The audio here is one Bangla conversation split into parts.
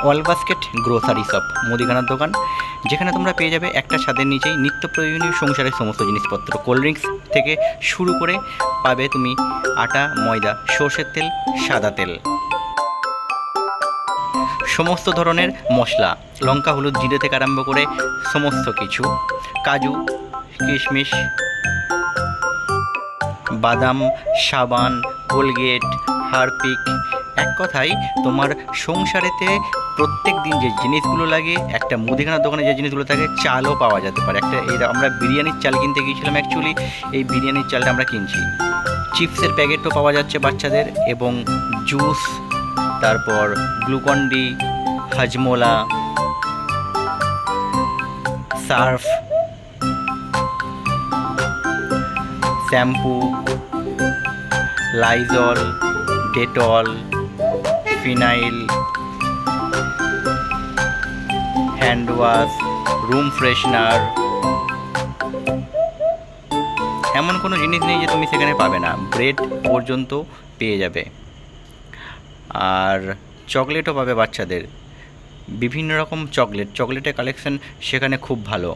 অল বাস্কেট গ্রোসারি শপ, মুদিখানার দোকান, যেখানে তোমরা পেয়ে যাবে একটা ছাদের নিচেই নিত্য প্রয়োজনীয় সংসারের সমস্ত জিনিসপত্র। কোল্ড ড্রিঙ্কস থেকে শুরু করে পাবে তুমি আটা, ময়দা, সর্ষের তেল, সাদা তেল, সমস্ত ধরনের মশলা, লঙ্কা, হলুদ, জিরে থেকে আরম্ভ করে সমস্ত কিছু, কাজু, কিশমিশ, বাদাম, সাবান, কোলগেট, হারপিক, এক কথায় তোমার সংসারেতে প্রত্যেক দিন যে জিনিসগুলো লাগে, একটা মুদিখানার দোকানে যে জিনিসগুলো থাকে, চালও পাওয়া যেতে পারে। আমরা বিরিয়ানির চাল কিনতে গিয়েছিলাম, অ্যাকচুয়ালি এই বিরিয়ানির চালটা আমরা কিনছি। চিপসের প্যাকেটও পাওয়া যাচ্ছে বাচ্চাদের, এবং জুস, তারপর Glucon D, Hajmola, Surf, shampoo, Lysol, Dettol, phenyl, hand wash, room freshener, এমন কোনো জিনিস নেই যে তুমি সেখানে পাবে না। ব্রেড পর্যন্ত পেয়ে যাবে, আর চকলেটও পাবে বাচ্চাদের, বিভিন্ন রকম চকলেটের কালেকশন সেখানে খুব ভালো।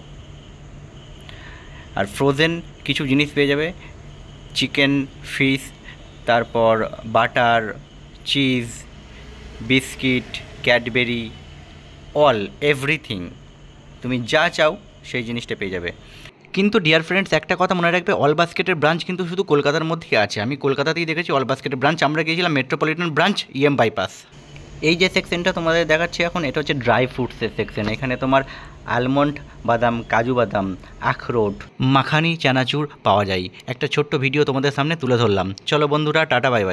আর ফ্রোজেন কিছু জিনিস পেয়ে যাবে, চিকেন, ফিশ, তারপর butter, cheese, biscuit, Cadbury, all everything, তুমি যা চাও সেই জিনিসটা পেয়ে যাবে। কিন্তু ডিয়ার ফ্রেন্ডস, একটা কথা মনে রাখবে, অল বাস্কেটের ব্রাঞ্চ কিন্তু শুধু কলকাতার মধ্যেই আছে। আমি কলকাতাতেই দেখেছি অল বাস্কেটের ব্রাঞ্চ। আমরা গিয়েছিলাম মেট্রোপলিটন ব্রাঞ্চ, ইএম বাইপাস। এই যে সেকশনটা তোমাদের দেখাচ্ছি এখন, এটা হচ্ছে ড্রাই ফ্রুটসের সেকশন। এখানে তোমার আলমন্ড, বাদাম, কাজু বাদাম, আখরোট, মাখানি, চানাচুর পাওয়া যায়। একটা ছোট্ট ভিডিও তোমাদের সামনে তুলে ধরলাম। চলো বন্ধুরা, টাটা, বাই বাই।